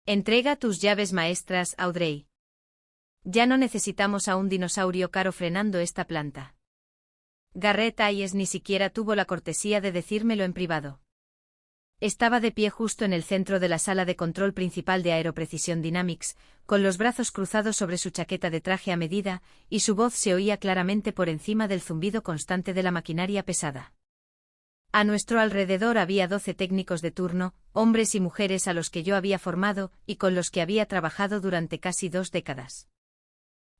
Entrega tus llaves maestras, Audrey. Ya no necesitamos a un dinosaurio caro frenando esta planta. Garrett Hayes ni siquiera tuvo la cortesía de decírmelo en privado. Estaba de pie justo en el centro de la sala de control principal de Aeroprecision Dynamics, con los brazos cruzados sobre su chaqueta de traje a medida, y su voz se oía claramente por encima del zumbido constante de la maquinaria pesada. A nuestro alrededor había 12 técnicos de turno, hombres y mujeres a los que yo había formado y con los que había trabajado durante casi 2 décadas.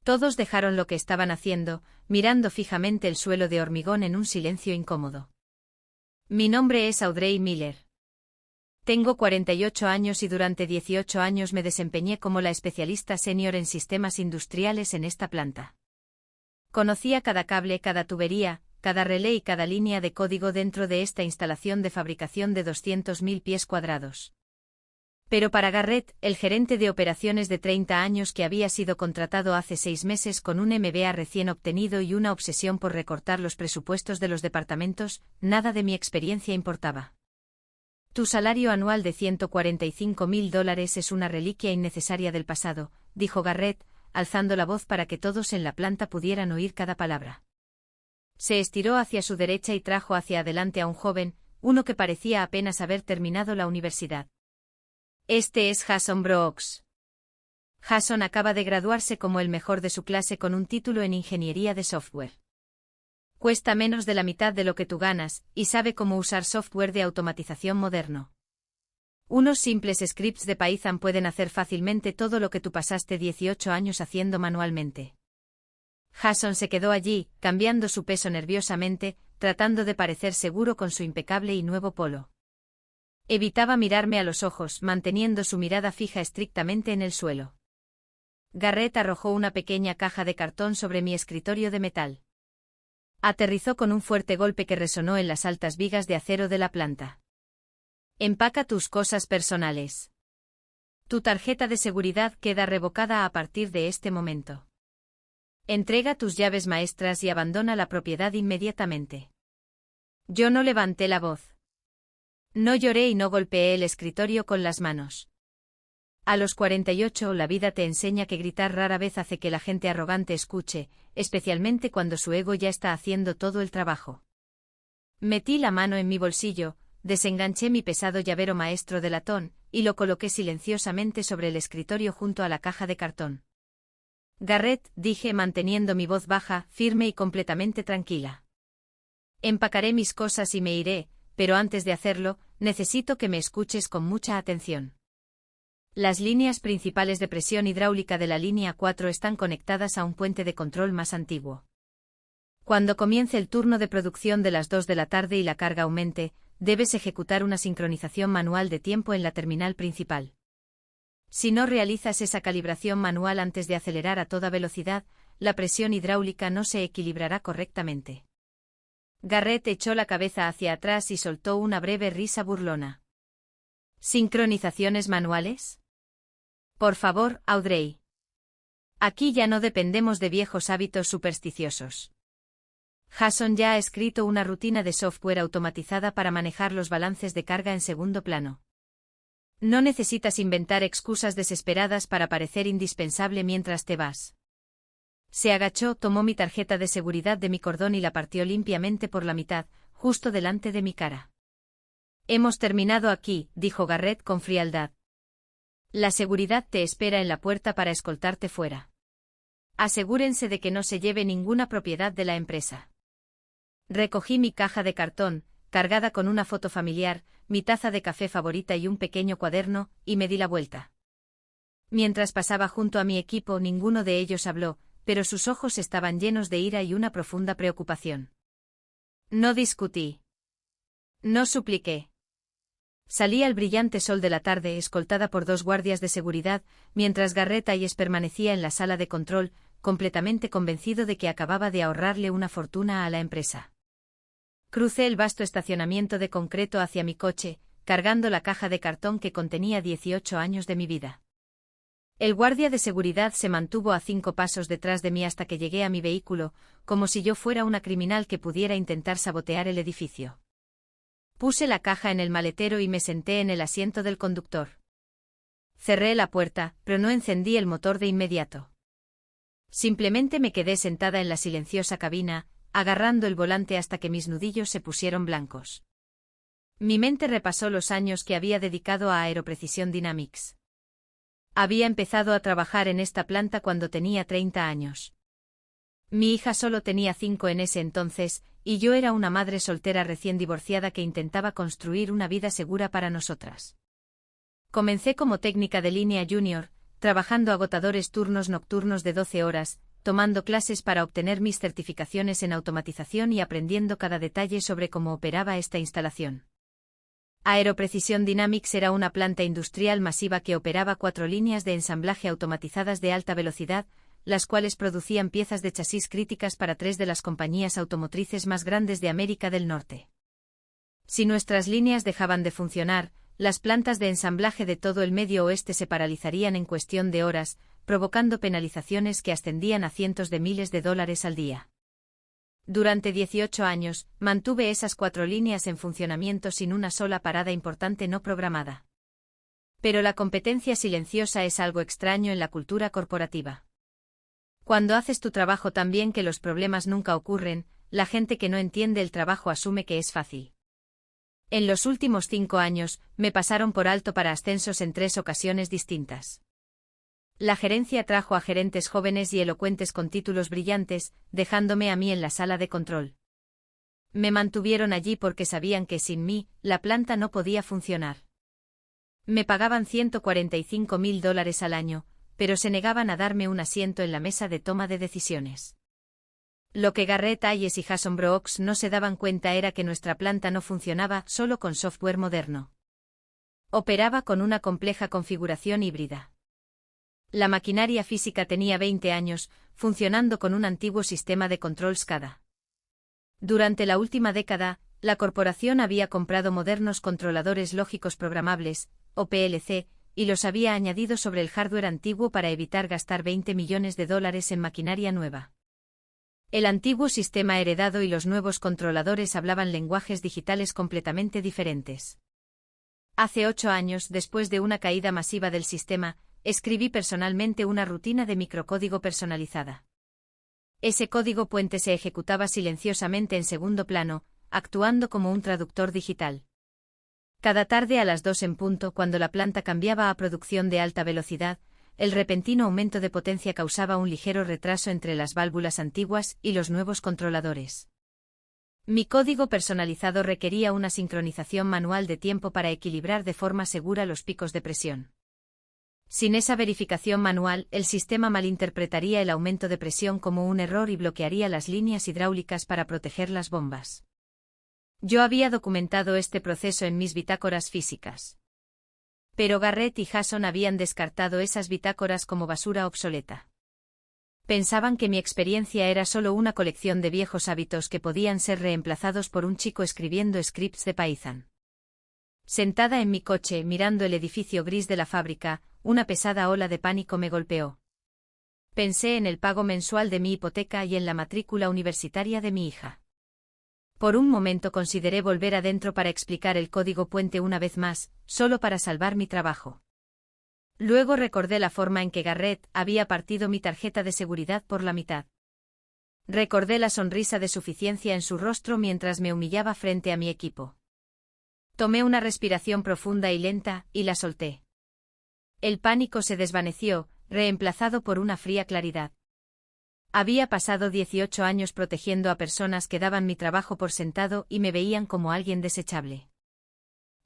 Todos dejaron lo que estaban haciendo, mirando fijamente el suelo de hormigón en un silencio incómodo. Mi nombre es Audrey Miller. Tengo 48 años y durante 18 años me desempeñé como la especialista senior en sistemas industriales en esta planta. Conocía cada cable, cada tubería, cada relé y cada línea de código dentro de esta instalación de fabricación de 200.000 pies cuadrados. Pero para Garrett, el gerente de operaciones de 30 años que había sido contratado hace 6 meses con un MBA recién obtenido y una obsesión por recortar los presupuestos de los departamentos, nada de mi experiencia importaba. Tu salario anual de $145.000 es una reliquia innecesaria del pasado, dijo Garrett, alzando la voz para que todos en la planta pudieran oír cada palabra. Se estiró hacia su derecha y trajo hacia adelante a un joven, uno que parecía apenas haber terminado la universidad. Este es Jason Brooks. Jason acaba de graduarse como el mejor de su clase con un título en ingeniería de software. Cuesta menos de la mitad de lo que tú ganas, y sabe cómo usar software de automatización moderno. Unos simples scripts de Python pueden hacer fácilmente todo lo que tú pasaste 18 años haciendo manualmente. Jason se quedó allí, cambiando su peso nerviosamente, tratando de parecer seguro con su impecable y nuevo polo. Evitaba mirarme a los ojos, manteniendo su mirada fija estrictamente en el suelo. Garrett arrojó una pequeña caja de cartón sobre mi escritorio de metal. Aterrizó con un fuerte golpe que resonó en las altas vigas de acero de la planta. Empaca tus cosas personales. Tu tarjeta de seguridad queda revocada a partir de este momento. Entrega tus llaves maestras y abandona la propiedad inmediatamente. Yo no levanté la voz. No lloré y no golpeé el escritorio con las manos. A los 48 la vida te enseña que gritar rara vez hace que la gente arrogante escuche, especialmente cuando su ego ya está haciendo todo el trabajo. Metí la mano en mi bolsillo, desenganché mi pesado llavero maestro de latón, y lo coloqué silenciosamente sobre el escritorio junto a la caja de cartón. Garrett, dije manteniendo mi voz baja, firme y completamente tranquila. Empacaré mis cosas y me iré, pero antes de hacerlo, necesito que me escuches con mucha atención. Las líneas principales de presión hidráulica de la línea 4 están conectadas a un puente de control más antiguo. Cuando comience el turno de producción de las 2 de la tarde y la carga aumente, debes ejecutar una sincronización manual de tiempo en la terminal principal. Si no realizas esa calibración manual antes de acelerar a toda velocidad, la presión hidráulica no se equilibrará correctamente. Garrett echó la cabeza hacia atrás y soltó una breve risa burlona. ¿Sincronizaciones manuales? Por favor, Audrey. Aquí ya no dependemos de viejos hábitos supersticiosos. Jason ya ha escrito una rutina de software automatizada para manejar los balances de carga en segundo plano. No necesitas inventar excusas desesperadas para parecer indispensable mientras te vas. Se agachó, tomó mi tarjeta de seguridad de mi cordón y la partió limpiamente por la mitad, justo delante de mi cara. Hemos terminado aquí, dijo Garrett con frialdad. La seguridad te espera en la puerta para escoltarte fuera. Asegúrense de que no se lleve ninguna propiedad de la empresa. Recogí mi caja de cartón, cargada con una foto familiar, mi taza de café favorita y un pequeño cuaderno, y me di la vuelta. Mientras pasaba junto a mi equipo, ninguno de ellos habló, pero sus ojos estaban llenos de ira y una profunda preocupación. No discutí. No supliqué. Salí al brillante sol de la tarde escoltada por 2 guardias de seguridad, mientras Garrett Hayes permanecía en la sala de control, completamente convencido de que acababa de ahorrarle una fortuna a la empresa. Crucé el vasto estacionamiento de concreto hacia mi coche, cargando la caja de cartón que contenía 18 años de mi vida. El guardia de seguridad se mantuvo a 5 pasos detrás de mí hasta que llegué a mi vehículo, como si yo fuera una criminal que pudiera intentar sabotear el edificio. Puse la caja en el maletero y me senté en el asiento del conductor. Cerré la puerta, pero no encendí el motor de inmediato. Simplemente me quedé sentada en la silenciosa cabina, agarrando el volante hasta que mis nudillos se pusieron blancos. Mi mente repasó los años que había dedicado a Aeroprecision Dynamics. Había empezado a trabajar en esta planta cuando tenía 30 años. Mi hija solo tenía 5 en ese entonces, y yo era una madre soltera recién divorciada que intentaba construir una vida segura para nosotras. Comencé como técnica de línea junior, trabajando agotadores turnos nocturnos de 12 horas, tomando clases para obtener mis certificaciones en automatización y aprendiendo cada detalle sobre cómo operaba esta instalación. Aeroprecision Dynamics era una planta industrial masiva que operaba 4 líneas de ensamblaje automatizadas de alta velocidad, las cuales producían piezas de chasis críticas para 3 de las compañías automotrices más grandes de América del Norte. Si nuestras líneas dejaban de funcionar, las plantas de ensamblaje de todo el Medio Oeste se paralizarían en cuestión de horas, provocando penalizaciones que ascendían a cientos de miles de dólares al día. Durante 18 años, mantuve esas 4 líneas en funcionamiento sin una sola parada importante no programada. Pero la competencia silenciosa es algo extraño en la cultura corporativa. Cuando haces tu trabajo tan bien que los problemas nunca ocurren, la gente que no entiende el trabajo asume que es fácil. En los últimos 5 años, me pasaron por alto para ascensos en 3 ocasiones distintas. La gerencia trajo a gerentes jóvenes y elocuentes con títulos brillantes, dejándome a mí en la sala de control. Me mantuvieron allí porque sabían que sin mí, la planta no podía funcionar. Me pagaban $145.000 al año, pero se negaban a darme un asiento en la mesa de toma de decisiones. Lo que Garrett Hayes y Jason Brooks no se daban cuenta era que nuestra planta no funcionaba solo con software moderno. Operaba con una compleja configuración híbrida. La maquinaria física tenía 20 años, funcionando con un antiguo sistema de control SCADA. Durante la última década, la corporación había comprado modernos controladores lógicos programables, o PLC, y los había añadido sobre el hardware antiguo para evitar gastar $20 millones en maquinaria nueva. El antiguo sistema heredado y los nuevos controladores hablaban lenguajes digitales completamente diferentes. Hace 8 años, después de una caída masiva del sistema, escribí personalmente una rutina de microcódigo personalizada. Ese código puente se ejecutaba silenciosamente en segundo plano, actuando como un traductor digital. Cada tarde a las 2 en punto, cuando la planta cambiaba a producción de alta velocidad, el repentino aumento de potencia causaba un ligero retraso entre las válvulas antiguas y los nuevos controladores. Mi código personalizado requería una sincronización manual de tiempo para equilibrar de forma segura los picos de presión. Sin esa verificación manual, el sistema malinterpretaría el aumento de presión como un error y bloquearía las líneas hidráulicas para proteger las bombas. Yo había documentado este proceso en mis bitácoras físicas. Pero Garrett y Jason habían descartado esas bitácoras como basura obsoleta. Pensaban que mi experiencia era solo una colección de viejos hábitos que podían ser reemplazados por un chico escribiendo scripts de Python. Sentada en mi coche mirando el edificio gris de la fábrica, una pesada ola de pánico me golpeó. Pensé en el pago mensual de mi hipoteca y en la matrícula universitaria de mi hija. Por un momento consideré volver adentro para explicar el código puente una vez más, solo para salvar mi trabajo. Luego recordé la forma en que Garrett había partido mi tarjeta de seguridad por la mitad. Recordé la sonrisa de suficiencia en su rostro mientras me humillaba frente a mi equipo. Tomé una respiración profunda y lenta, y la solté. El pánico se desvaneció, reemplazado por una fría claridad. Había pasado 18 años protegiendo a personas que daban mi trabajo por sentado y me veían como alguien desechable.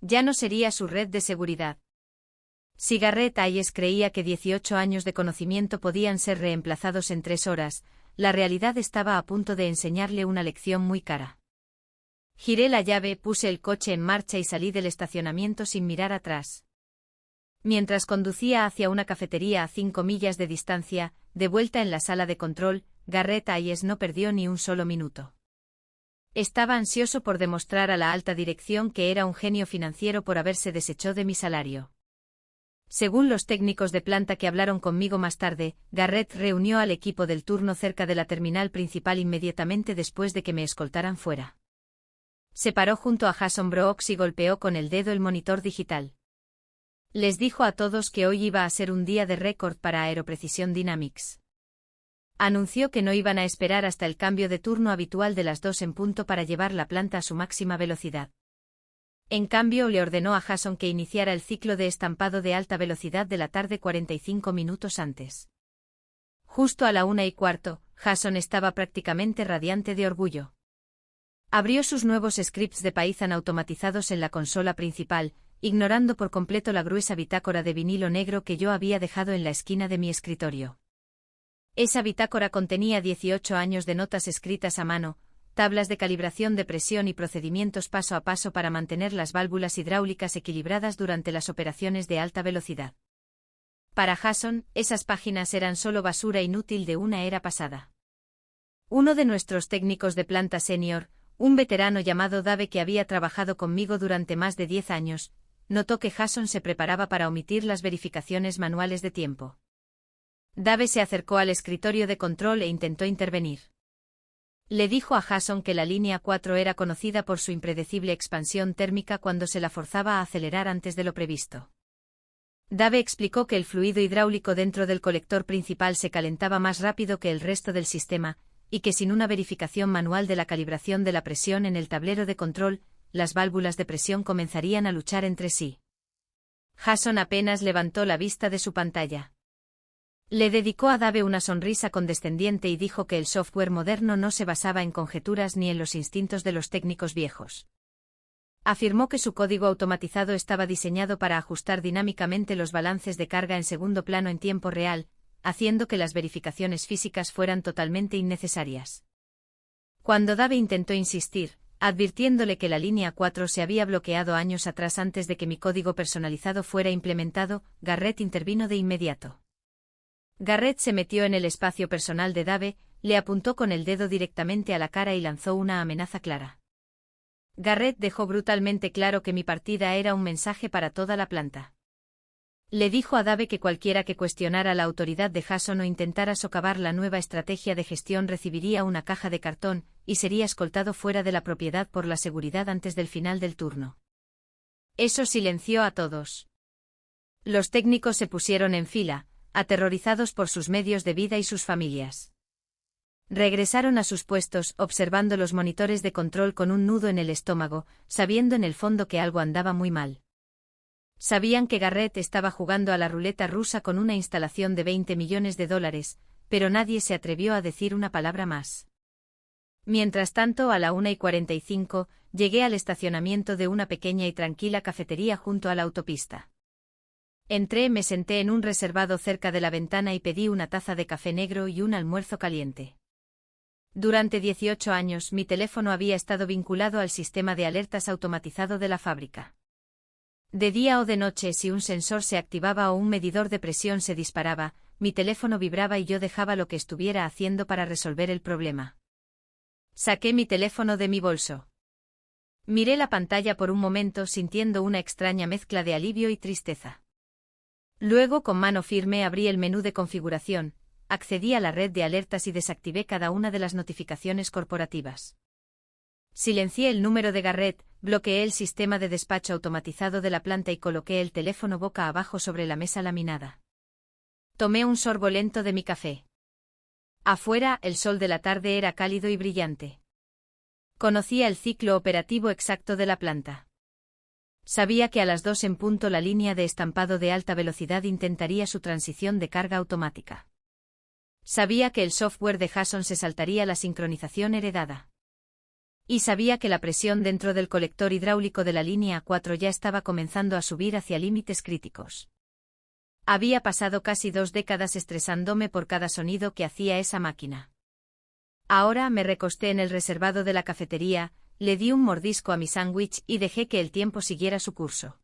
Ya no sería su red de seguridad. Si Garrett Hayes creía que 18 años de conocimiento podían ser reemplazados en 3 horas, la realidad estaba a punto de enseñarle una lección muy cara. Giré la llave, puse el coche en marcha y salí del estacionamiento sin mirar atrás. Mientras conducía hacia una cafetería a 5 millas de distancia, de vuelta en la sala de control, Garrett Hayes no perdió ni un solo minuto. Estaba ansioso por demostrar a la alta dirección que era un genio financiero por haberse deshecho de mi salario. Según los técnicos de planta que hablaron conmigo más tarde, Garrett reunió al equipo del turno cerca de la terminal principal inmediatamente después de que me escoltaran fuera. Se paró junto a Jason Brooks y golpeó con el dedo el monitor digital. Les dijo a todos que hoy iba a ser un día de récord para Aeroprecision Dynamics. Anunció que no iban a esperar hasta el cambio de turno habitual de las 2 en punto para llevar la planta a su máxima velocidad. En cambio, le ordenó a Jason que iniciara el ciclo de estampado de alta velocidad de la tarde 45 minutos antes. Justo a la 1:15, Jason estaba prácticamente radiante de orgullo. Abrió sus nuevos scripts de Python automatizados en la consola principal, ignorando por completo la gruesa bitácora de vinilo negro que yo había dejado en la esquina de mi escritorio. Esa bitácora contenía 18 años de notas escritas a mano, tablas de calibración de presión y procedimientos paso a paso para mantener las válvulas hidráulicas equilibradas durante las operaciones de alta velocidad. Para Jason, esas páginas eran solo basura inútil de una era pasada. Uno de nuestros técnicos de planta senior, un veterano llamado Dave que había trabajado conmigo durante más de 10 años, notó que Jason se preparaba para omitir las verificaciones manuales de tiempo. Dave se acercó al escritorio de control e intentó intervenir. Le dijo a Jason que la línea 4 era conocida por su impredecible expansión térmica cuando se la forzaba a acelerar antes de lo previsto. Dave explicó que el fluido hidráulico dentro del colector principal se calentaba más rápido que el resto del sistema, y que sin una verificación manual de la calibración de la presión en el tablero de control, las válvulas de presión comenzarían a luchar entre sí. Jason apenas levantó la vista de su pantalla. Le dedicó a Dave una sonrisa condescendiente y dijo que el software moderno no se basaba en conjeturas ni en los instintos de los técnicos viejos. Afirmó que su código automatizado estaba diseñado para ajustar dinámicamente los balances de carga en segundo plano en tiempo real, haciendo que las verificaciones físicas fueran totalmente innecesarias. Cuando Dave intentó insistir, advirtiéndole que la línea 4 se había bloqueado años atrás antes de que mi código personalizado fuera implementado, Garrett intervino de inmediato. Garrett se metió en el espacio personal de Dave, le apuntó con el dedo directamente a la cara y lanzó una amenaza clara. Garrett dejó brutalmente claro que mi partida era un mensaje para toda la planta. Le dijo a Dave que cualquiera que cuestionara la autoridad de Jason o intentara socavar la nueva estrategia de gestión recibiría una caja de cartón, y sería escoltado fuera de la propiedad por la seguridad antes del final del turno. Eso silenció a todos. Los técnicos se pusieron en fila, aterrorizados por sus medios de vida y sus familias. Regresaron a sus puestos, observando los monitores de control con un nudo en el estómago, sabiendo en el fondo que algo andaba muy mal. Sabían que Garrett estaba jugando a la ruleta rusa con una instalación de $20 millones, pero nadie se atrevió a decir una palabra más. Mientras tanto, a la 1:45, llegué al estacionamiento de una pequeña y tranquila cafetería junto a la autopista. Entré, me senté en un reservado cerca de la ventana y pedí una taza de café negro y un almuerzo caliente. Durante 18 años mi teléfono había estado vinculado al sistema de alertas automatizado de la fábrica. De día o de noche, si un sensor se activaba o un medidor de presión se disparaba, mi teléfono vibraba y yo dejaba lo que estuviera haciendo para resolver el problema. Saqué mi teléfono de mi bolso. Miré la pantalla por un momento sintiendo una extraña mezcla de alivio y tristeza. Luego, con mano firme, abrí el menú de configuración, accedí a la red de alertas y desactivé cada una de las notificaciones corporativas. Silencié el número de Garrett, bloqueé el sistema de despacho automatizado de la planta y coloqué el teléfono boca abajo sobre la mesa laminada. Tomé un sorbo lento de mi café. Afuera, el sol de la tarde era cálido y brillante. Conocía el ciclo operativo exacto de la planta. Sabía que a las 2 en punto la línea de estampado de alta velocidad intentaría su transición de carga automática. Sabía que el software de Jason se saltaría la sincronización heredada. Y sabía que la presión dentro del colector hidráulico de la línea 4 ya estaba comenzando a subir hacia límites críticos. Había pasado casi 2 décadas estresándome por cada sonido que hacía esa máquina. Ahora me recosté en el reservado de la cafetería, le di un mordisco a mi sándwich y dejé que el tiempo siguiera su curso.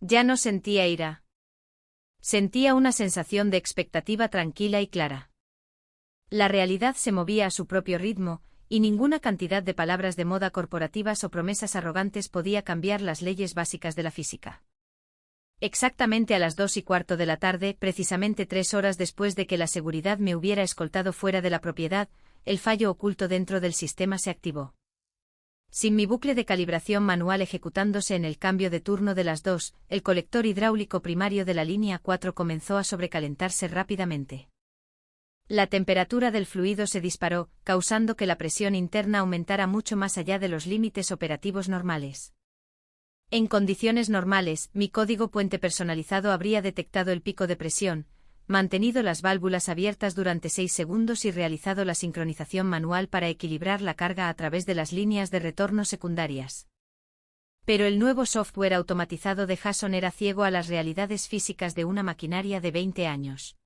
Ya no sentía ira. Sentía una sensación de expectativa tranquila y clara. La realidad se movía a su propio ritmo, y ninguna cantidad de palabras de moda corporativas o promesas arrogantes podía cambiar las leyes básicas de la física. Exactamente a las 2:15 de la tarde, precisamente 3 horas después de que la seguridad me hubiera escoltado fuera de la propiedad, el fallo oculto dentro del sistema se activó. Sin mi bucle de calibración manual ejecutándose en el cambio de turno de las 2, el colector hidráulico primario de la línea 4 comenzó a sobrecalentarse rápidamente. La temperatura del fluido se disparó, causando que la presión interna aumentara mucho más allá de los límites operativos normales. En condiciones normales, mi código puente personalizado habría detectado el pico de presión, mantenido las válvulas abiertas durante 6 segundos y realizado la sincronización manual para equilibrar la carga a través de las líneas de retorno secundarias. Pero el nuevo software automatizado de Hason era ciego a las realidades físicas de una maquinaria de 20 años.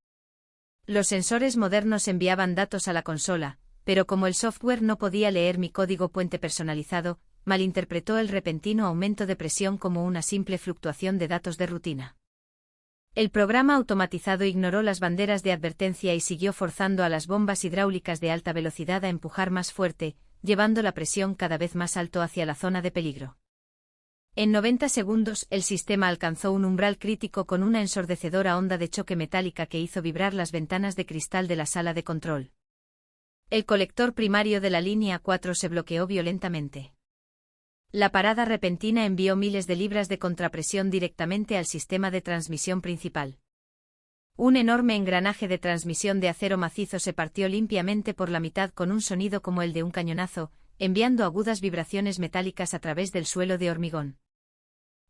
Los sensores modernos enviaban datos a la consola, pero como el software no podía leer mi código puente personalizado, malinterpretó el repentino aumento de presión como una simple fluctuación de datos de rutina. El programa automatizado ignoró las banderas de advertencia y siguió forzando a las bombas hidráulicas de alta velocidad a empujar más fuerte, llevando la presión cada vez más alto hacia la zona de peligro. En 90 segundos, el sistema alcanzó un umbral crítico con una ensordecedora onda de choque metálica que hizo vibrar las ventanas de cristal de la sala de control. El colector primario de la línea 4 se bloqueó violentamente. La parada repentina envió miles de libras de contrapresión directamente al sistema de transmisión principal. Un enorme engranaje de transmisión de acero macizo se partió limpiamente por la mitad con un sonido como el de un cañonazo, enviando agudas vibraciones metálicas a través del suelo de hormigón.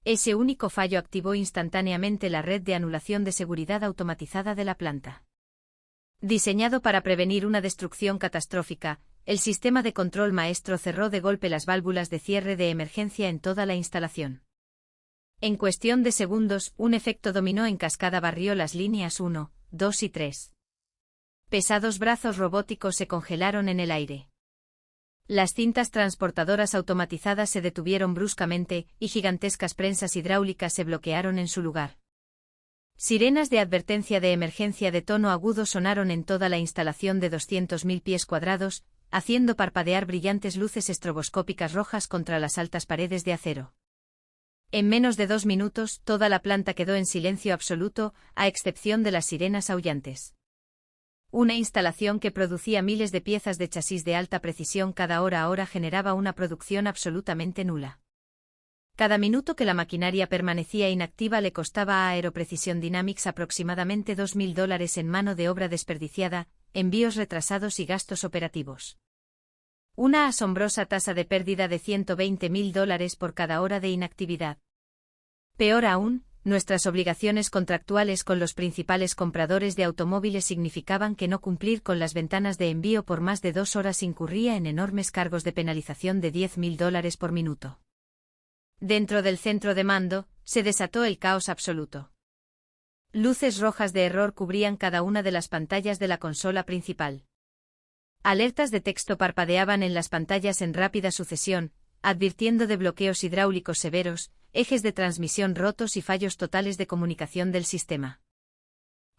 Ese único fallo activó instantáneamente la red de anulación de seguridad automatizada de la planta. Diseñado para prevenir una destrucción catastrófica, el sistema de control maestro cerró de golpe las válvulas de cierre de emergencia en toda la instalación. En cuestión de segundos, un efecto dominó en cascada barrió las líneas 1, 2 y 3. Pesados brazos robóticos se congelaron en el aire. Las cintas transportadoras automatizadas se detuvieron bruscamente, y gigantescas prensas hidráulicas se bloquearon en su lugar. Sirenas de advertencia de emergencia de tono agudo sonaron en toda la instalación de 200.000 pies cuadrados, haciendo parpadear brillantes luces estroboscópicas rojas contra las altas paredes de acero. En menos de 2 minutos, toda la planta quedó en silencio absoluto, a excepción de las sirenas aullantes. Una instalación que producía miles de piezas de chasis de alta precisión cada hora ahora generaba una producción absolutamente nula. Cada minuto que la maquinaria permanecía inactiva le costaba a Aeroprecision Dynamics aproximadamente $2.000 en mano de obra desperdiciada, envíos retrasados y gastos operativos. Una asombrosa tasa de pérdida de $120.000 por cada hora de inactividad. Peor aún, nuestras obligaciones contractuales con los principales compradores de automóviles significaban que no cumplir con las ventanas de envío por más de 2 horas incurría en enormes cargos de penalización de $10.000 por minuto. Dentro del centro de mando, se desató el caos absoluto. Luces rojas de error cubrían cada una de las pantallas de la consola principal. Alertas de texto parpadeaban en las pantallas en rápida sucesión, advirtiendo de bloqueos hidráulicos severos, ejes de transmisión rotos y fallos totales de comunicación del sistema.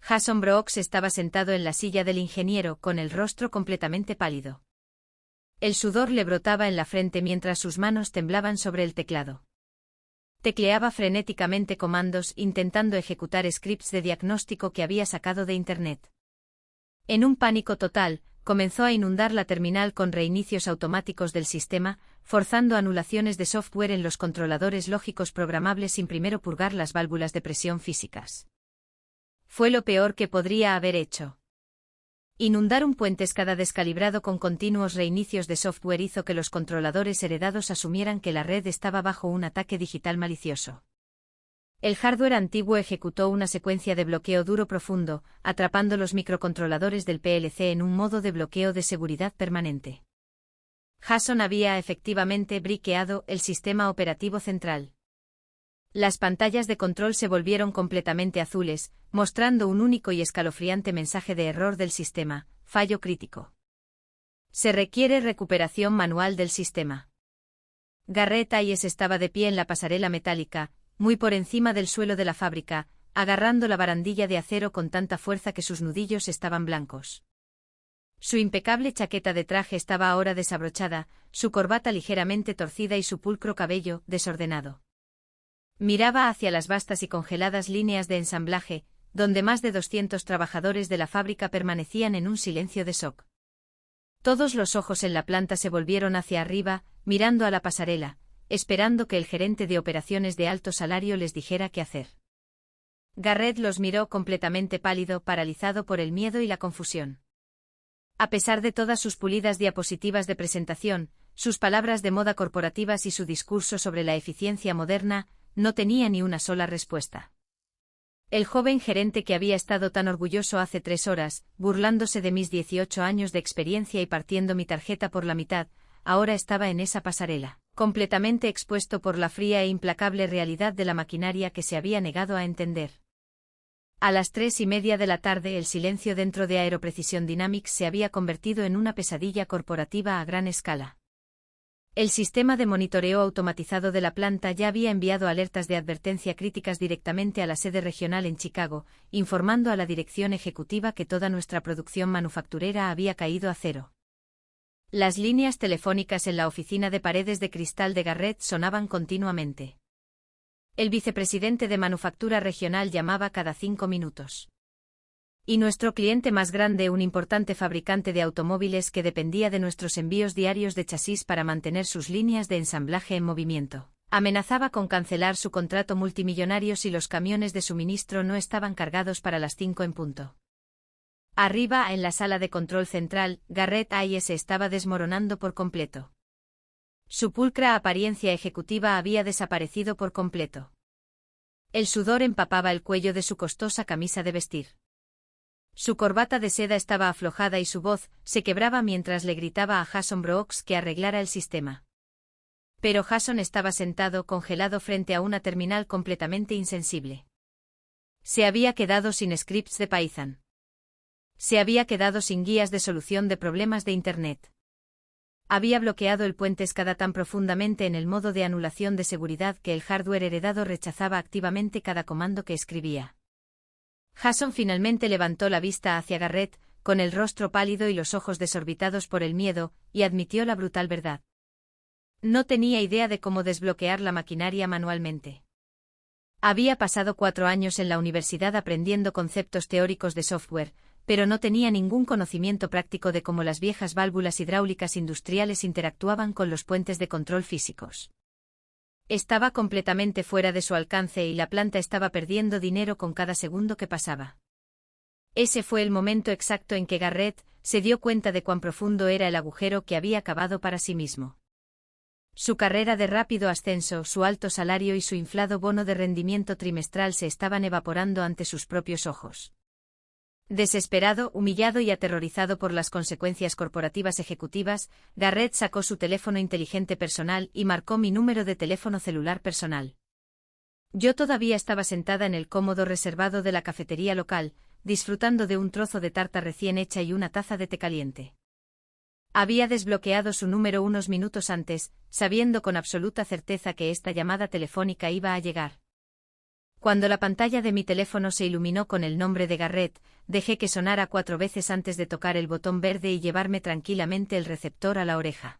Jason Brooks estaba sentado en la silla del ingeniero con el rostro completamente pálido. El sudor le brotaba en la frente mientras sus manos temblaban sobre el teclado. Tecleaba frenéticamente comandos intentando ejecutar scripts de diagnóstico que había sacado de Internet. En un pánico total, comenzó a inundar la terminal con reinicios automáticos del sistema, forzando anulaciones de software en los controladores lógicos programables sin primero purgar las válvulas de presión físicas. Fue lo peor que podría haber hecho. Inundar un puente escada descalibrado con continuos reinicios de software hizo que los controladores heredados asumieran que la red estaba bajo un ataque digital malicioso. El hardware antiguo ejecutó una secuencia de bloqueo duro profundo, atrapando los microcontroladores del PLC en un modo de bloqueo de seguridad permanente. Jason había efectivamente briqueado el sistema operativo central. Las pantallas de control se volvieron completamente azules, mostrando un único y escalofriante mensaje de error del sistema, fallo crítico. Se requiere recuperación manual del sistema. Garrett Hayes estaba de pie en la pasarela metálica, muy por encima del suelo de la fábrica, agarrando la barandilla de acero con tanta fuerza que sus nudillos estaban blancos. Su impecable chaqueta de traje estaba ahora desabrochada, su corbata ligeramente torcida y su pulcro cabello desordenado. Miraba hacia las vastas y congeladas líneas de ensamblaje, donde más de 200 trabajadores de la fábrica permanecían en un silencio de shock. Todos los ojos en la planta se volvieron hacia arriba, mirando a la pasarela, esperando que el gerente de operaciones de alto salario les dijera qué hacer. Garrett los miró completamente pálido, paralizado por el miedo y la confusión. A pesar de todas sus pulidas diapositivas de presentación, sus palabras de moda corporativas y su discurso sobre la eficiencia moderna, no tenía ni una sola respuesta. El joven gerente que había estado tan orgulloso hace 3 horas, burlándose de mis 18 años de experiencia y partiendo mi tarjeta por la mitad, ahora estaba en esa pasarela, completamente expuesto por la fría e implacable realidad de la maquinaria que se había negado a entender. A las 3:30 de la tarde el silencio dentro de Aeroprecision Dynamics se había convertido en una pesadilla corporativa a gran escala. El sistema de monitoreo automatizado de la planta ya había enviado alertas de advertencia críticas directamente a la sede regional en Chicago, informando a la dirección ejecutiva que toda nuestra producción manufacturera había caído a cero. Las líneas telefónicas en la oficina de paredes de cristal de Garrett sonaban continuamente. El vicepresidente de manufactura regional llamaba cada 5 minutos. Y nuestro cliente más grande, un importante fabricante de automóviles que dependía de nuestros envíos diarios de chasis para mantener sus líneas de ensamblaje en movimiento, amenazaba con cancelar su contrato multimillonario si los camiones de suministro no estaban cargados para las 5 en punto. Arriba, en la sala de control central, Garrett se estaba desmoronando por completo. Su pulcra apariencia ejecutiva había desaparecido por completo. El sudor empapaba el cuello de su costosa camisa de vestir. Su corbata de seda estaba aflojada y su voz se quebraba mientras le gritaba a Jason Brooks que arreglara el sistema. Pero Jason estaba sentado congelado frente a una terminal completamente insensible. Se había quedado sin scripts de Python. Se había quedado sin guías de solución de problemas de Internet. Había bloqueado el puente SCADA tan profundamente en el modo de anulación de seguridad que el hardware heredado rechazaba activamente cada comando que escribía. Jason finalmente levantó la vista hacia Garrett, con el rostro pálido y los ojos desorbitados por el miedo, y admitió la brutal verdad. No tenía idea de cómo desbloquear la maquinaria manualmente. Había pasado 4 años en la universidad aprendiendo conceptos teóricos de software, pero no tenía ningún conocimiento práctico de cómo las viejas válvulas hidráulicas industriales interactuaban con los puentes de control físicos. Estaba completamente fuera de su alcance y la planta estaba perdiendo dinero con cada segundo que pasaba. Ese fue el momento exacto en que Garrett se dio cuenta de cuán profundo era el agujero que había cavado para sí mismo. Su carrera de rápido ascenso, su alto salario y su inflado bono de rendimiento trimestral se estaban evaporando ante sus propios ojos. Desesperado, humillado y aterrorizado por las consecuencias corporativas ejecutivas, Garrett sacó su teléfono inteligente personal y marcó mi número de teléfono celular personal. Yo todavía estaba sentada en el cómodo reservado de la cafetería local, disfrutando de un trozo de tarta recién hecha y una taza de té caliente. Había desbloqueado su número unos minutos antes, sabiendo con absoluta certeza que esta llamada telefónica iba a llegar. Cuando la pantalla de mi teléfono se iluminó con el nombre de Garrett, dejé que sonara 4 veces antes de tocar el botón verde y llevarme tranquilamente el receptor a la oreja.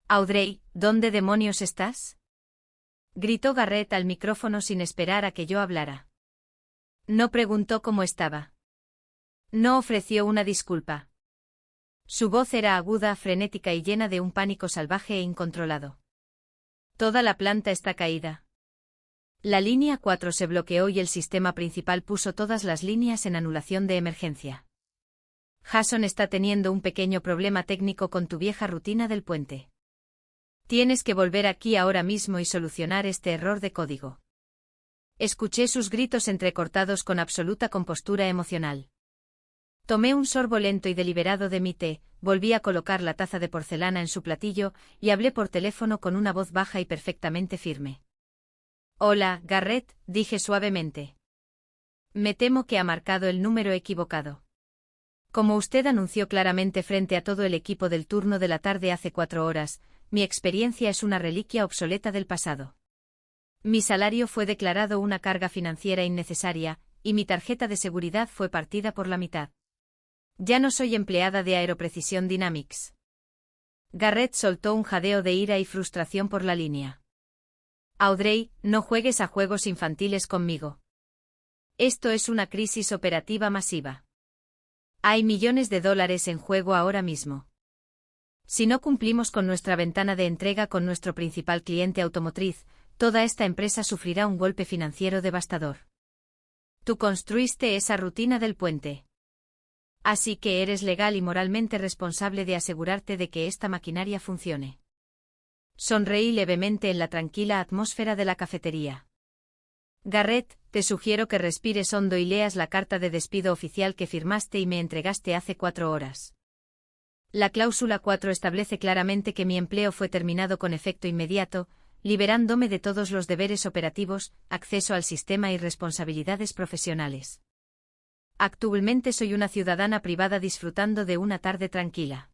«Audrey, ¿dónde demonios estás?», gritó Garrett al micrófono sin esperar a que yo hablara. No preguntó cómo estaba. No ofreció una disculpa. Su voz era aguda, frenética y llena de un pánico salvaje e incontrolado. «Toda la planta está caída». La línea 4 se bloqueó y el sistema principal puso todas las líneas en anulación de emergencia. Jason está teniendo un pequeño problema técnico con tu vieja rutina del puente. Tienes que volver aquí ahora mismo y solucionar este error de código. Escuché sus gritos entrecortados con absoluta compostura emocional. Tomé un sorbo lento y deliberado de mi té, volví a colocar la taza de porcelana en su platillo y hablé por teléfono con una voz baja y perfectamente firme. «Hola, Garrett», dije suavemente. «Me temo que ha marcado el número equivocado. Como usted anunció claramente frente a todo el equipo del turno de la tarde hace 4 horas, mi experiencia es una reliquia obsoleta del pasado. Mi salario fue declarado una carga financiera innecesaria, y mi tarjeta de seguridad fue partida por la mitad. Ya no soy empleada de Aeroprecision Dynamics». Garrett soltó un jadeo de ira y frustración por la línea. «Audrey, no juegues a juegos infantiles conmigo. Esto es una crisis operativa masiva. Hay millones de dólares en juego ahora mismo. Si no cumplimos con nuestra ventana de entrega con nuestro principal cliente automotriz, toda esta empresa sufrirá un golpe financiero devastador. Tú construiste esa rutina del puente. Así que eres legal y moralmente responsable de asegurarte de que esta maquinaria funcione. Sonreí levemente en la tranquila atmósfera de la cafetería. Garrett, te sugiero que respires hondo y leas la carta de despido oficial que firmaste y me entregaste hace 4 horas. La cláusula 4 establece claramente que mi empleo fue terminado con efecto inmediato, liberándome de todos los deberes operativos, acceso al sistema y responsabilidades profesionales. Actualmente soy una ciudadana privada disfrutando de una tarde tranquila.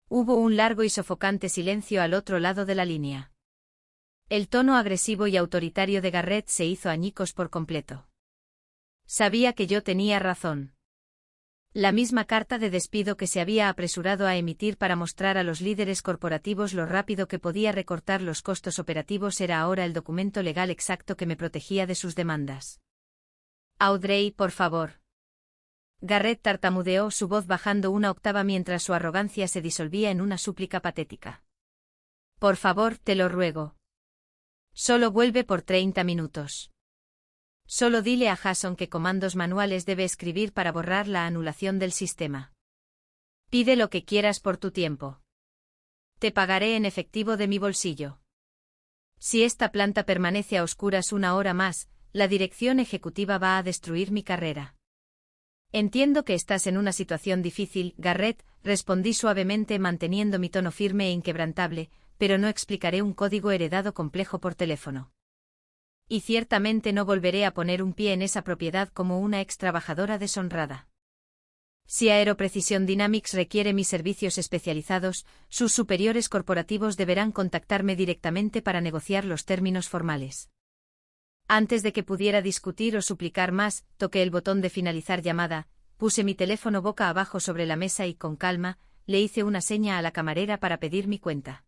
Hubo un largo y sofocante silencio al otro lado de la línea. El tono agresivo y autoritario de Garrett se hizo añicos por completo. Sabía que yo tenía razón. La misma carta de despido que se había apresurado a emitir para mostrar a los líderes corporativos lo rápido que podía recortar los costos operativos era ahora el documento legal exacto que me protegía de sus demandas. Audrey, por favor. Garrett tartamudeó, su voz bajando una octava mientras su arrogancia se disolvía en una súplica patética. Por favor, te lo ruego. Solo vuelve por 30 minutos. Solo dile a Jason qué comandos manuales debe escribir para borrar la anulación del sistema. Pide lo que quieras por tu tiempo. Te pagaré en efectivo de mi bolsillo. Si esta planta permanece a oscuras 1 hora más, la dirección ejecutiva va a destruir mi carrera. Entiendo que estás en una situación difícil, Garrett, respondí suavemente manteniendo mi tono firme e inquebrantable, pero no explicaré un código heredado complejo por teléfono. Y ciertamente no volveré a poner un pie en esa propiedad como una ex trabajadora deshonrada. Si Aero Precision Dynamics requiere mis servicios especializados, sus superiores corporativos deberán contactarme directamente para negociar los términos formales. Antes de que pudiera discutir o suplicar más, toqué el botón de finalizar llamada, puse mi teléfono boca abajo sobre la mesa y con calma, le hice una seña a la camarera para pedir mi cuenta.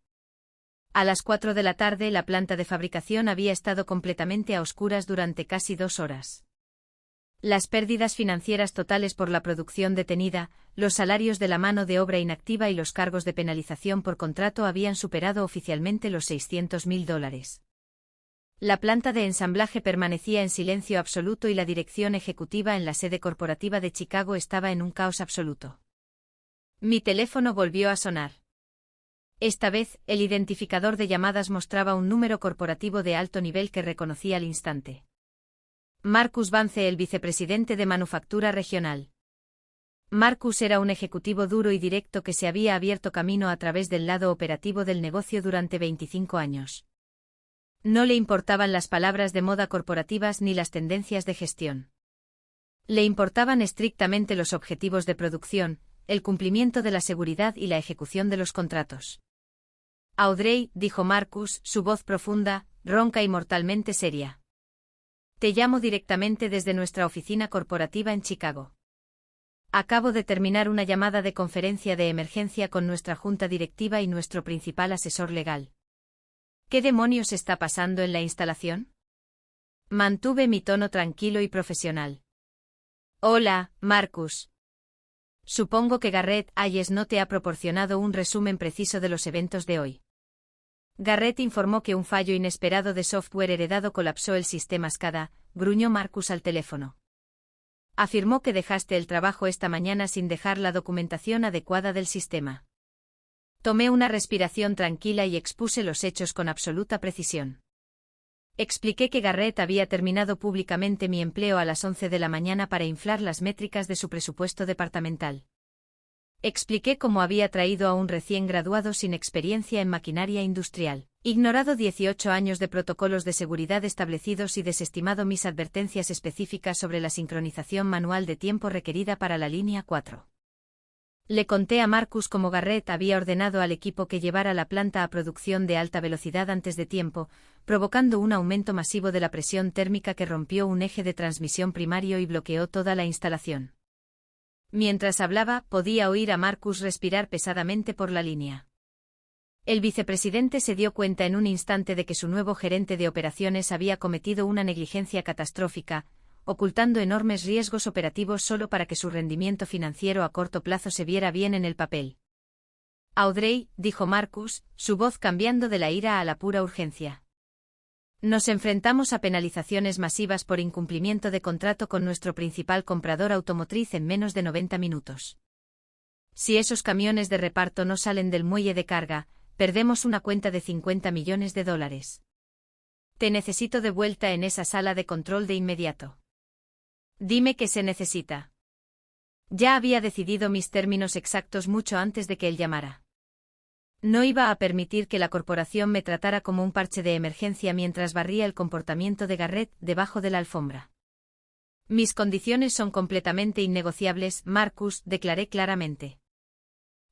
A las 4 de la tarde la planta de fabricación había estado completamente a oscuras durante casi 2 horas. Las pérdidas financieras totales por la producción detenida, los salarios de la mano de obra inactiva y los cargos de penalización por contrato habían superado oficialmente los $600.000. La planta de ensamblaje permanecía en silencio absoluto y la dirección ejecutiva en la sede corporativa de Chicago estaba en un caos absoluto. Mi teléfono volvió a sonar. Esta vez, el identificador de llamadas mostraba un número corporativo de alto nivel que reconocí al instante. Marcus Vance, el vicepresidente de Manufactura Regional. Marcus era un ejecutivo duro y directo que se había abierto camino a través del lado operativo del negocio durante 25 años. No le importaban las palabras de moda corporativas ni las tendencias de gestión. Le importaban estrictamente los objetivos de producción, el cumplimiento de la seguridad y la ejecución de los contratos. Audrey, dijo Marcus, su voz profunda, ronca y mortalmente seria. Te llamo directamente desde nuestra oficina corporativa en Chicago. Acabo de terminar una llamada de conferencia de emergencia con nuestra junta directiva y nuestro principal asesor legal. ¿Qué demonios está pasando en la instalación? Mantuve mi tono tranquilo y profesional. Hola, Marcus. Supongo que Garrett Hayes no te ha proporcionado un resumen preciso de los eventos de hoy. Garrett informó que un fallo inesperado de software heredado colapsó el sistema SCADA, gruñó Marcus al teléfono. Afirmó que dejaste el trabajo esta mañana sin dejar la documentación adecuada del sistema. Tomé una respiración tranquila y expuse los hechos con absoluta precisión. Expliqué que Garrett había terminado públicamente mi empleo a las 11 de la mañana para inflar las métricas de su presupuesto departamental. Expliqué cómo había traído a un recién graduado sin experiencia en maquinaria industrial, ignorado 18 años de protocolos de seguridad establecidos y desestimado mis advertencias específicas sobre la sincronización manual de tiempo requerida para la línea 4. Le conté a Marcus cómo Garrett había ordenado al equipo que llevara la planta a producción de alta velocidad antes de tiempo, provocando un aumento masivo de la presión térmica que rompió un eje de transmisión primario y bloqueó toda la instalación. Mientras hablaba, podía oír a Marcus respirar pesadamente por la línea. El vicepresidente se dio cuenta en un instante de que su nuevo gerente de operaciones había cometido una negligencia catastrófica, ocultando enormes riesgos operativos solo para que su rendimiento financiero a corto plazo se viera bien en el papel. Audrey, dijo Marcus, su voz cambiando de la ira a la pura urgencia. Nos enfrentamos a penalizaciones masivas por incumplimiento de contrato con nuestro principal comprador automotriz en menos de 90 minutos. Si esos camiones de reparto no salen del muelle de carga, perdemos una cuenta de $50 millones. Te necesito de vuelta en esa sala de control de inmediato. Dime qué se necesita. Ya había decidido mis términos exactos mucho antes de que él llamara. No iba a permitir que la corporación me tratara como un parche de emergencia mientras barría el comportamiento de Garrett debajo de la alfombra. Mis condiciones son completamente innegociables, Marcus, declaré claramente.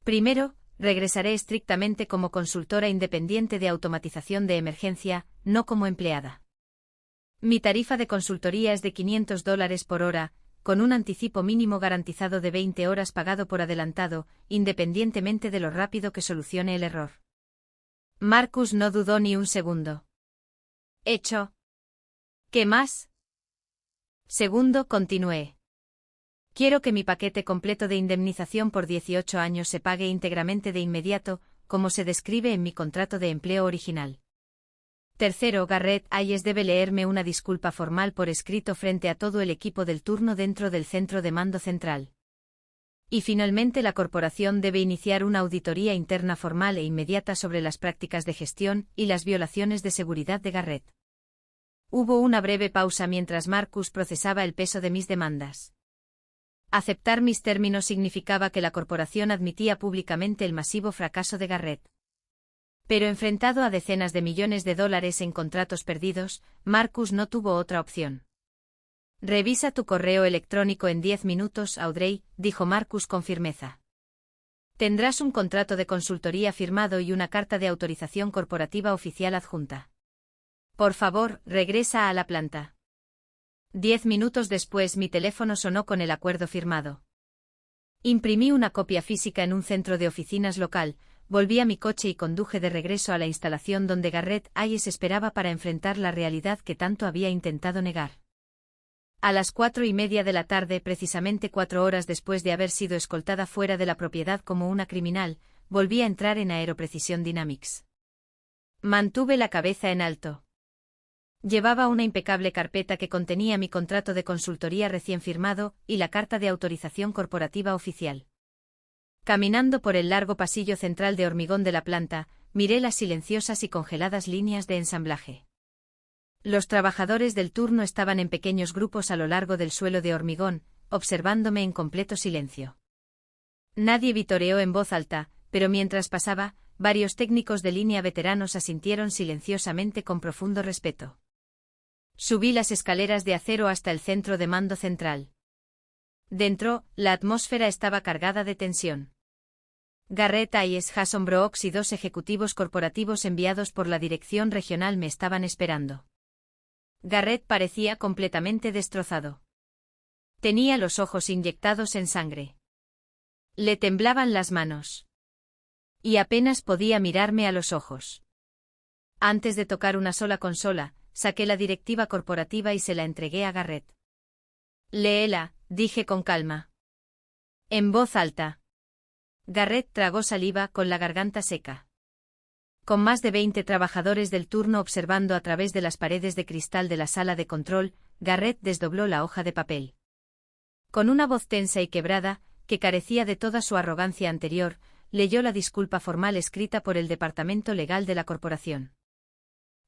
Primero, regresaré estrictamente como consultora independiente de automatización de emergencia, no como empleada. Mi tarifa de consultoría es de $500 por hora, con un anticipo mínimo garantizado de 20 horas pagado por adelantado, independientemente de lo rápido que solucione el error. Marcus no dudó ni un segundo. Hecho. ¿Qué más? Segundo, continué. Quiero que mi paquete completo de indemnización por 18 años se pague íntegramente de inmediato, como se describe en mi contrato de empleo original. Tercero, Garrett Hayes debe leerme una disculpa formal por escrito frente a todo el equipo del turno dentro del centro de mando central. Y finalmente la corporación debe iniciar una auditoría interna formal e inmediata sobre las prácticas de gestión y las violaciones de seguridad de Garrett. Hubo una breve pausa mientras Marcus procesaba el peso de mis demandas. Aceptar mis términos significaba que la corporación admitía públicamente el masivo fracaso de Garrett. Pero enfrentado a decenas de millones de dólares en contratos perdidos, Marcus no tuvo otra opción. Revisa tu correo electrónico en 10 minutos, Audrey, dijo Marcus con firmeza. Tendrás un contrato de consultoría firmado y una carta de autorización corporativa oficial adjunta. Por favor, regresa a la planta. 10 minutos después mi teléfono sonó con el acuerdo firmado. Imprimí una copia física en un centro de oficinas local, volví a mi coche y conduje de regreso a la instalación donde Garrett Hayes esperaba para enfrentar la realidad que tanto había intentado negar. A las 4:30 de la tarde, precisamente 4 horas después de haber sido escoltada fuera de la propiedad como una criminal, volví a entrar en Aeroprecision Dynamics. Mantuve la cabeza en alto. Llevaba una impecable carpeta que contenía mi contrato de consultoría recién firmado y la carta de autorización corporativa oficial. Caminando por el largo pasillo central de hormigón de la planta, miré las silenciosas y congeladas líneas de ensamblaje. Los trabajadores del turno estaban en pequeños grupos a lo largo del suelo de hormigón, observándome en completo silencio. Nadie vitoreó en voz alta, pero mientras pasaba, varios técnicos de línea veteranos asintieron silenciosamente con profundo respeto. Subí las escaleras de acero hasta el centro de mando central. Dentro, la atmósfera estaba cargada de tensión. Garrett Hayes, Jason Brooks y 2 ejecutivos corporativos enviados por la dirección regional me estaban esperando. Garrett parecía completamente destrozado. Tenía los ojos inyectados en sangre. Le temblaban las manos. Y apenas podía mirarme a los ojos. Antes de tocar una sola consola, saqué la directiva corporativa y se la entregué a Garrett. Léela, dije con calma. En voz alta. Garrett tragó saliva con la garganta seca. Con más de 20 trabajadores del turno observando a través de las paredes de cristal de la sala de control, Garrett desdobló la hoja de papel. Con una voz tensa y quebrada, que carecía de toda su arrogancia anterior, leyó la disculpa formal escrita por el departamento legal de la corporación.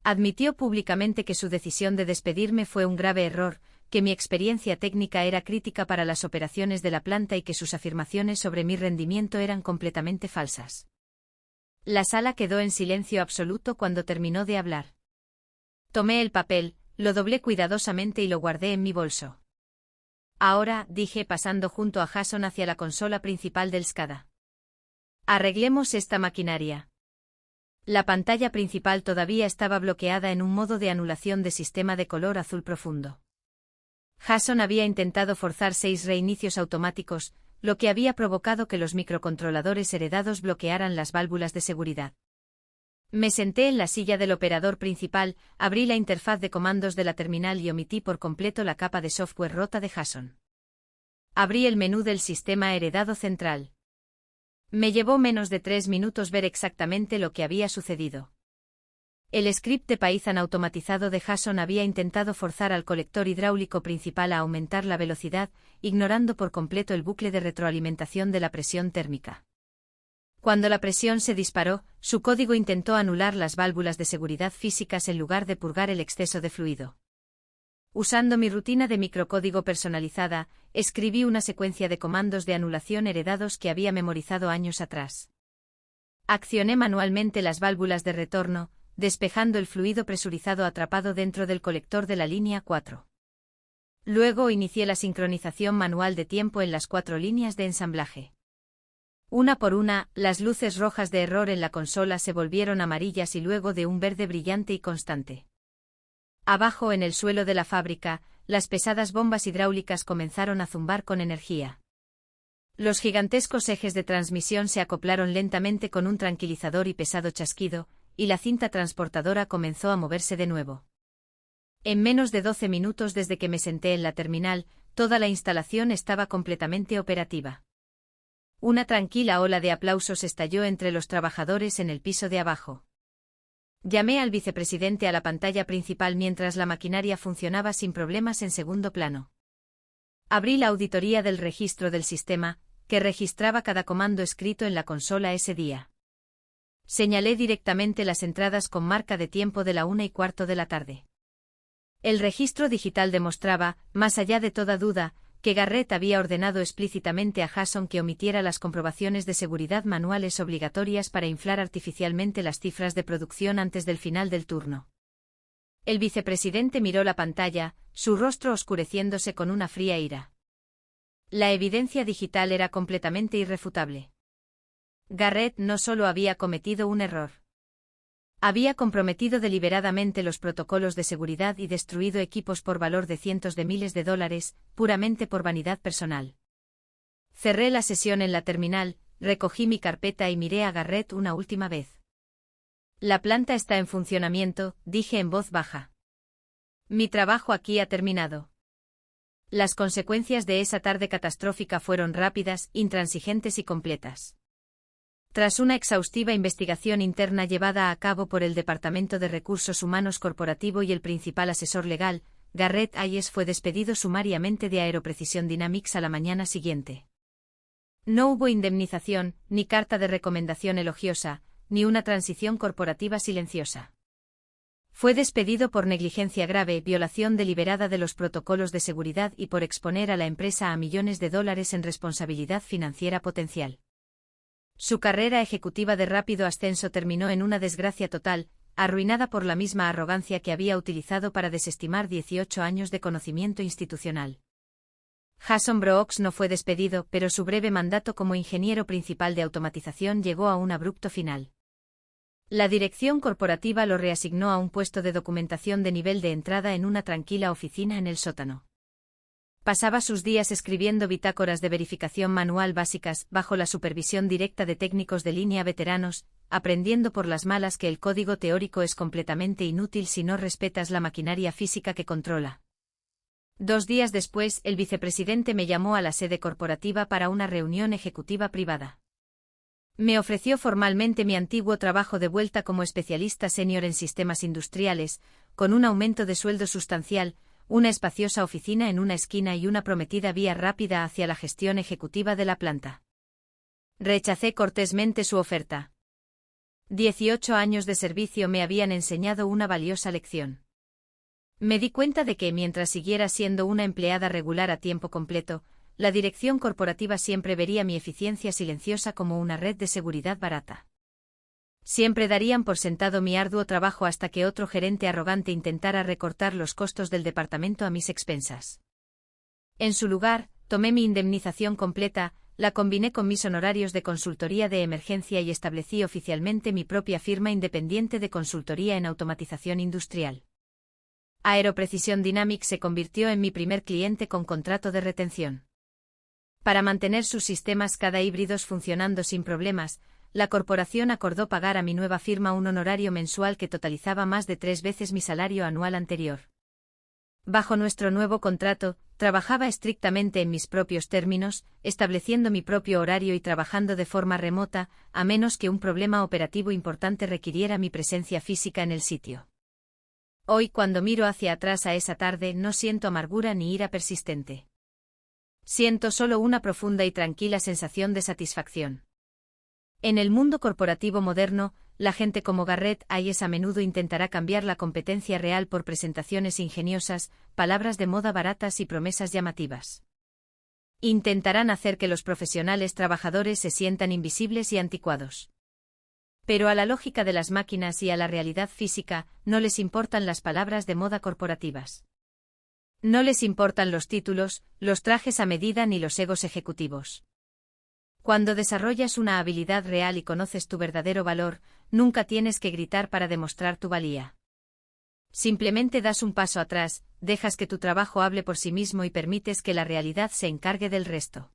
Admitió públicamente que su decisión de despedirme fue un grave error, que mi experiencia técnica era crítica para las operaciones de la planta y que sus afirmaciones sobre mi rendimiento eran completamente falsas. La sala quedó en silencio absoluto cuando terminó de hablar. Tomé el papel, lo doblé cuidadosamente y lo guardé en mi bolso. Ahora, dije pasando junto a Jason hacia la consola principal del SCADA. Arreglemos esta maquinaria. La pantalla principal todavía estaba bloqueada en un modo de anulación de sistema de color azul profundo. Jason había intentado forzar 6 reinicios automáticos, lo que había provocado que los microcontroladores heredados bloquearan las válvulas de seguridad. Me senté en la silla del operador principal, abrí la interfaz de comandos de la terminal y omití por completo la capa de software rota de Jason. Abrí el menú del sistema heredado central. Me llevó menos de 3 minutos ver exactamente lo que había sucedido. El script de Python automatizado de Jason había intentado forzar al colector hidráulico principal a aumentar la velocidad, ignorando por completo el bucle de retroalimentación de la presión térmica. Cuando la presión se disparó, su código intentó anular las válvulas de seguridad físicas en lugar de purgar el exceso de fluido. Usando mi rutina de microcódigo personalizada, escribí una secuencia de comandos de anulación heredados que había memorizado años atrás. Accioné manualmente las válvulas de retorno, despejando el fluido presurizado atrapado dentro del colector de la línea 4. Luego inicié la sincronización manual de tiempo en las 4 líneas de ensamblaje. Una por una, las luces rojas de error en la consola se volvieron amarillas y luego de un verde brillante y constante. Abajo en el suelo de la fábrica, las pesadas bombas hidráulicas comenzaron a zumbar con energía. Los gigantescos ejes de transmisión se acoplaron lentamente con un tranquilizador y pesado chasquido, y la cinta transportadora comenzó a moverse de nuevo. En menos de 12 minutos desde que me senté en la terminal, toda la instalación estaba completamente operativa. Una tranquila ola de aplausos estalló entre los trabajadores en el piso de abajo. Llamé al vicepresidente a la pantalla principal mientras la maquinaria funcionaba sin problemas en segundo plano. Abrí la auditoría del registro del sistema, que registraba cada comando escrito en la consola ese día. Señalé directamente las entradas con marca de tiempo de la 1:15 de la tarde. El registro digital demostraba, más allá de toda duda, que Garrett había ordenado explícitamente a Jason que omitiera las comprobaciones de seguridad manuales obligatorias para inflar artificialmente las cifras de producción antes del final del turno. El vicepresidente miró la pantalla, su rostro oscureciéndose con una fría ira. La evidencia digital era completamente irrefutable. Garrett no solo había cometido un error. Había comprometido deliberadamente los protocolos de seguridad y destruido equipos por valor de cientos de miles de dólares, puramente por vanidad personal. Cerré la sesión en la terminal, recogí mi carpeta y miré a Garrett una última vez. La planta está en funcionamiento, dije en voz baja. Mi trabajo aquí ha terminado. Las consecuencias de esa tarde catastrófica fueron rápidas, intransigentes y completas. Tras una exhaustiva investigación interna llevada a cabo por el Departamento de Recursos Humanos Corporativo y el principal asesor legal, Garrett Hayes fue despedido sumariamente de Aeroprecision Dynamics a la mañana siguiente. No hubo indemnización, ni carta de recomendación elogiosa, ni una transición corporativa silenciosa. Fue despedido por negligencia grave, violación deliberada de los protocolos de seguridad y por exponer a la empresa a millones de dólares en responsabilidad financiera potencial. Su carrera ejecutiva de rápido ascenso terminó en una desgracia total, arruinada por la misma arrogancia que había utilizado para desestimar 18 años de conocimiento institucional. Jason Brooks no fue despedido, pero su breve mandato como ingeniero principal de automatización llegó a un abrupto final. La dirección corporativa lo reasignó a un puesto de documentación de nivel de entrada en una tranquila oficina en el sótano. Pasaba sus días escribiendo bitácoras de verificación manual básicas, bajo la supervisión directa de técnicos de línea veteranos, aprendiendo por las malas que el código teórico es completamente inútil si no respetas la maquinaria física que controla. 2 días después, el vicepresidente me llamó a la sede corporativa para una reunión ejecutiva privada. Me ofreció formalmente mi antiguo trabajo de vuelta como especialista senior en sistemas industriales, con un aumento de sueldo sustancial, una espaciosa oficina en una esquina y una prometida vía rápida hacia la gestión ejecutiva de la planta. Rechacé cortésmente su oferta. 18 años de servicio me habían enseñado una valiosa lección. Me di cuenta de que mientras siguiera siendo una empleada regular a tiempo completo, la dirección corporativa siempre vería mi eficiencia silenciosa como una red de seguridad barata. Siempre darían por sentado mi arduo trabajo hasta que otro gerente arrogante intentara recortar los costos del departamento a mis expensas. En su lugar, tomé mi indemnización completa, la combiné con mis honorarios de consultoría de emergencia y establecí oficialmente mi propia firma independiente de consultoría en automatización industrial. Aeroprecision Dynamics se convirtió en mi primer cliente con contrato de retención. Para mantener sus sistemas cada híbridos funcionando sin problemas, la corporación acordó pagar a mi nueva firma un honorario mensual que totalizaba más de 3 veces mi salario anual anterior. Bajo nuestro nuevo contrato, Trabajaba estrictamente en mis propios términos, estableciendo mi propio horario y trabajando de forma remota, a menos que un problema operativo importante requiriera mi presencia física en el sitio. Hoy, cuando miro hacia atrás a esa tarde, no siento amargura ni ira persistente. Siento solo una profunda y tranquila sensación de satisfacción. En el mundo corporativo moderno, la gente como Garrett Hayes a menudo intentará cambiar la competencia real por presentaciones ingeniosas, palabras de moda baratas y promesas llamativas. Intentarán hacer que los profesionales trabajadores se sientan invisibles y anticuados. Pero a la lógica de las máquinas y a la realidad física, no les importan las palabras de moda corporativas. No les importan los títulos, los trajes a medida ni los egos ejecutivos. Cuando desarrollas una habilidad real y conoces tu verdadero valor, nunca tienes que gritar para demostrar tu valía. Simplemente das un paso atrás, dejas que tu trabajo hable por sí mismo y permites que la realidad se encargue del resto.